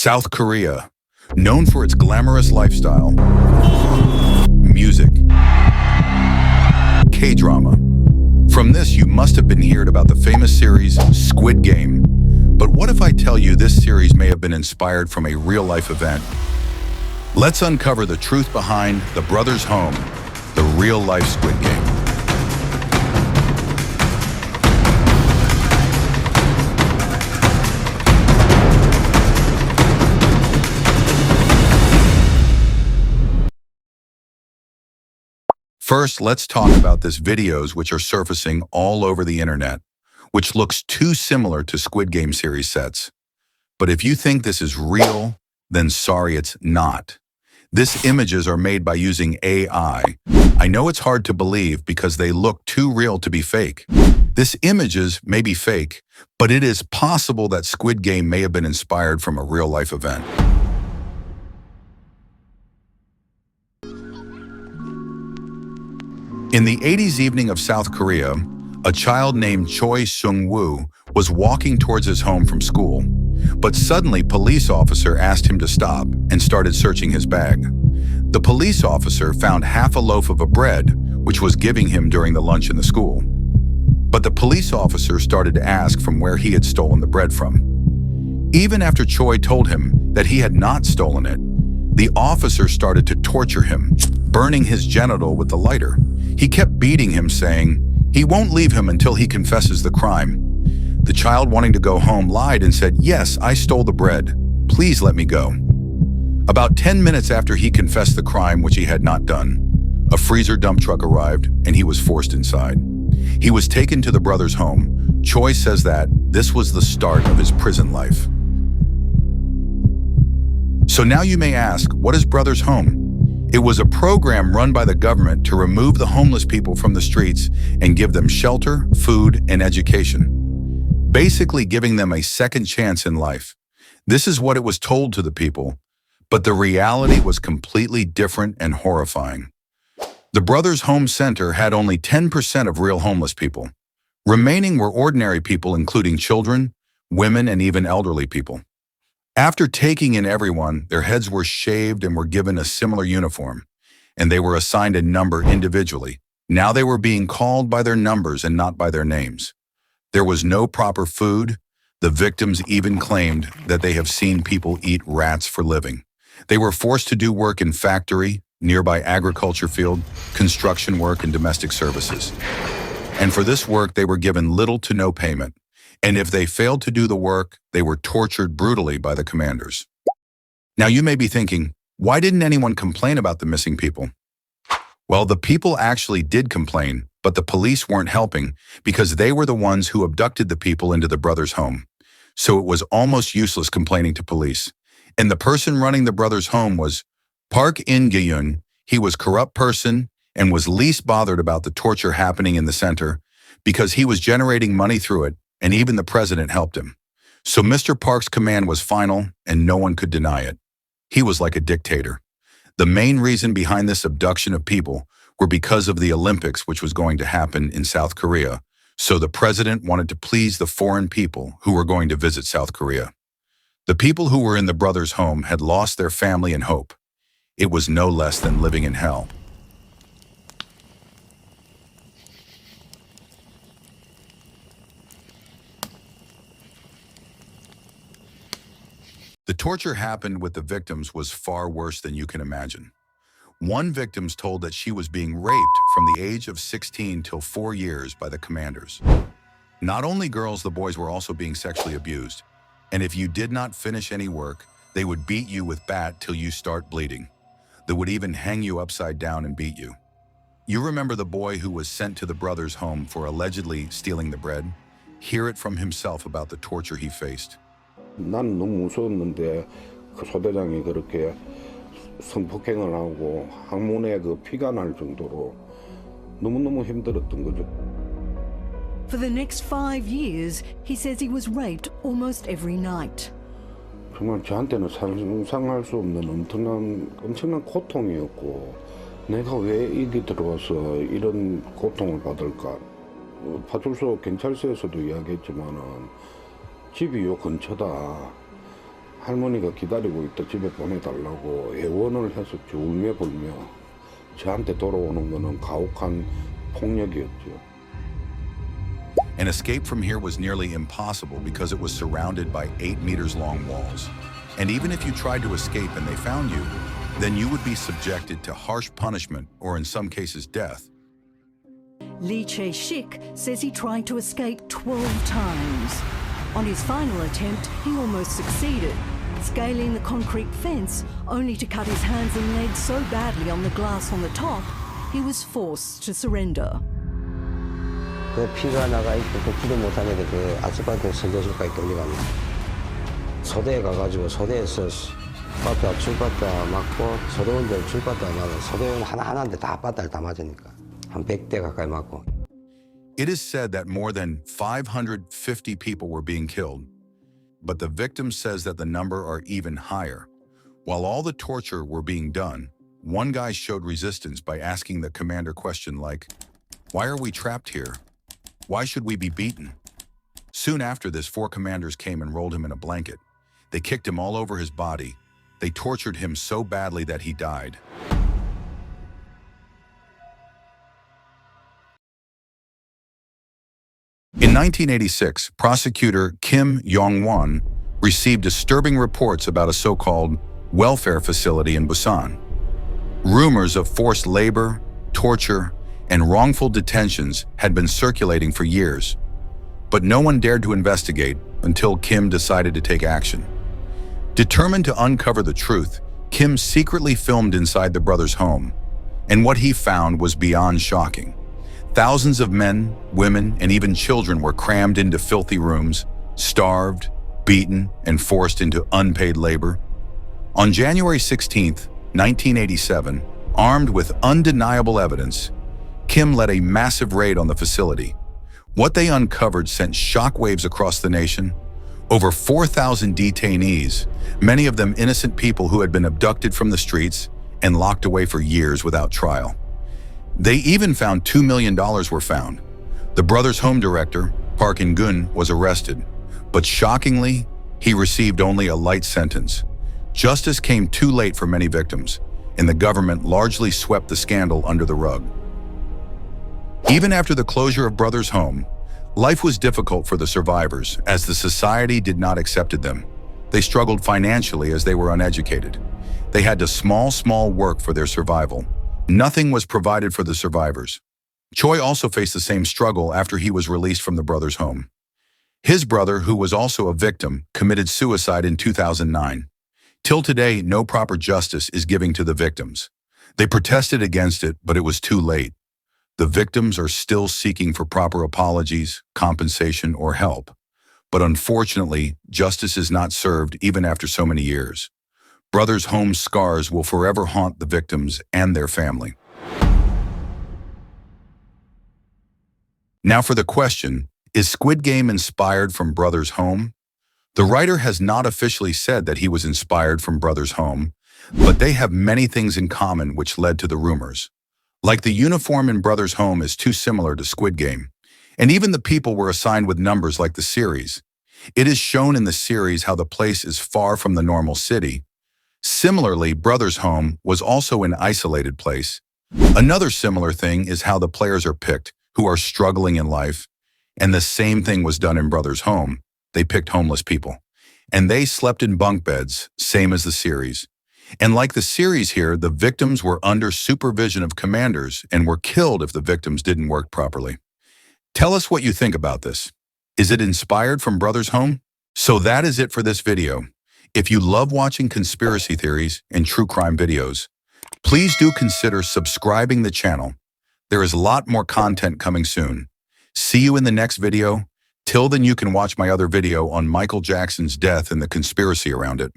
South Korea, known for its glamorous lifestyle, music, K-drama. From this, you must have been heard about the famous series Squid Game. But what if I tell you this series may have been inspired from a real-life event? Let's uncover the truth behind The Brothers' Home, the real-life Squid Game. First, let's talk about these videos which are surfacing all over the internet, which looks too similar to Squid Game series sets. But if you think this is real, then sorry, it's not. These images are made by using AI. I know it's hard to believe because they look too real to be fake. These images may be fake, but it is possible that Squid Game may have been inspired from a real-life event. In the 80s evening of South Korea, a child named Choi Sung-woo was walking towards his home from school, but suddenly police officer asked him to stop and started searching his bag. The police officer found half a loaf of bread, which was giving him during the lunch in the school. But the police officer started to ask from where he had stolen the bread from. Even after Choi told him that he had not stolen it, the officer started to torture him, burning his genital with the lighter. He kept beating him, saying he won't leave him until he confesses the crime. The child, wanting to go home, lied and said, "Yes, I stole the bread. Please let me go." About 10 minutes after he confessed the crime, which he had not done, a freezer dump truck arrived and he was forced inside. He was taken to the brothers' home. Choi says that this was the start of his prison life. So now you may ask, what is Brothers' Home? It was a program run by the government to remove the homeless people from the streets and give them shelter, food, and education, basically giving them a second chance in life. This is what it was told to the people, but the reality was completely different and horrifying. The Brothers' Home Center had only 10% of real homeless people. Remaining were ordinary people, including children, women, and even elderly people. After taking in everyone, their heads were shaved and were given a similar uniform, and they were assigned a number individually. Now they were being called by their numbers and not by their names. There was no proper food. The victims even claimed that they have seen people eat rats for living. They were forced to do work in factory, nearby agriculture field, construction work, and domestic services. And for this work, they were given little to no payment. And if they failed to do the work, they were tortured brutally by the commanders. Now you may be thinking, why didn't anyone complain about the missing people? Well, the people actually did complain, but the police weren't helping because they were the ones who abducted the people into the brothers' home. So it was almost useless complaining to police. And the person running the brothers' home was Park In-gyun. He was a corrupt person and was least bothered about the torture happening in the center because he was generating money through it, and even the president helped him. So Mr. Park's command was final, and no one could deny it. He was like a dictator. The main reason behind this abduction of people were because of the Olympics, which was going to happen in South Korea. So the president wanted to please the foreign people who were going to visit South Korea. The people who were in the brothers' home had lost their family and hope. It was no less than living in hell. The torture happened with the victims was far worse than you can imagine. One victim told that she was being raped from the age of 16 till 4 years by the commanders. Not only girls, the boys were also being sexually abused. And if you did not finish any work, they would beat you with bat till you start bleeding. They would even hang you upside down and beat you. You remember the boy who was sent to the brothers' home for allegedly stealing the bread? Hear it from himself about the torture he faced. 난 너무 무서웠는데 그 소대장이 그렇게 성폭행을 하고 항문에 그 피가 날 정도로 너무너무 힘들었던 거죠. For the next 5 years, he says he was raped almost every night. 정말 저한테는 상상할 수 없는 엄청난 고통이었고 내가 왜 여기 들어와서 이런 고통을 받을까? 파출소 경찰서에서도 이야기했지만은 집이 요 근처다. 할머니가 기다리고 있다 집에 보내달라고 애원을 했었죠. 울며 불며. 저한테 돌아오는 거는 가혹한 폭력이었죠. An escape from here was nearly impossible because it was surrounded by 8 meters long walls. And even if you tried to escape and they found you, then you would be subjected to harsh punishment or in some cases death. Lee Che-shik says he tried to escape 12 times. On his final attempt, he almost succeeded, scaling the concrete fence only to cut his hands and legs so badly on the glass on the top, he was forced to surrender. 그 피가 나가 있고 걷지도 못하게 그 아스팔트 선저실까지 끌려갑니다. 소대에 가가지고 소대에서 받다 줄받다 맞고 소대원들 줄받다 맞아 소대원 하나하나인데 다 받다를 다 맞으니까 한 100대 가까이 맞고. It is said that more than 550 people were being killed, but the victim says that the number are even higher. While all the torture were being done, one guy showed resistance by asking the commander question like, "Why are we trapped here? Why should we be beaten?" Soon after this, 4 commanders came and rolled him in a blanket. They kicked him all over his body. They tortured him so badly that he died. In 1986, prosecutor Kim Yong-won received disturbing reports about a so-called welfare facility in Busan. Rumors of forced labor, torture, and wrongful detentions had been circulating for years, but no one dared to investigate until Kim decided to take action. Determined to uncover the truth, Kim secretly filmed inside the brothers' home, and what he found was beyond shocking. Thousands of men, women, and even children were crammed into filthy rooms, starved, beaten, and forced into unpaid labor. On January 16, 1987, armed with undeniable evidence, Kim led a massive raid on the facility. What they uncovered sent shockwaves across the nation. Over 4,000 detainees, many of them innocent people who had been abducted from the streets and locked away for years without trial. They even found $2 million were found. The brothers' home director, Park In-gun, was arrested, but shockingly, he received only a light sentence. Justice came too late for many victims, and the government largely swept the scandal under the rug. Even after the closure of brothers' home, life was difficult for the survivors as the society did not accept them. They struggled financially as they were uneducated. They had to small work for their survival. Nothing was provided for the survivors. Choi also faced the same struggle after he was released from the brothers' home. His brother, who was also a victim, committed suicide in 2009. Till today, no proper justice is given to the victims. They protested against it, but it was too late. The victims are still seeking for proper apologies, compensation, or help. But unfortunately, justice is not served even after so many years. Brothers' home scars will forever haunt the victims and their family. Now for the question, is Squid Game inspired from Brothers' Home? The writer has not officially said that he was inspired from Brothers' Home, but they have many things in common which led to the rumors. Like the uniform in Brothers' Home is too similar to Squid Game, and even the people were assigned with numbers like the series. It is shown in the series how the place is far from the normal city. Similarly, Brothers' Home was also an isolated place. Another similar thing is how the players are picked, who are struggling in life, and the same thing was done in Brothers' Home. They picked homeless people, and they slept in bunk beds, same as the series. And like the series here, the victims were under supervision of commanders and were killed if the victims didn't work properly. Tell us what you think about this. Is it inspired from Brothers' Home? So that is it for this video. If you love watching conspiracy theories and true crime videos, please do consider subscribing the channel. There is a lot more content coming soon. See you in the next video. Till then, you can watch my other video on Michael Jackson's death and the conspiracy around it.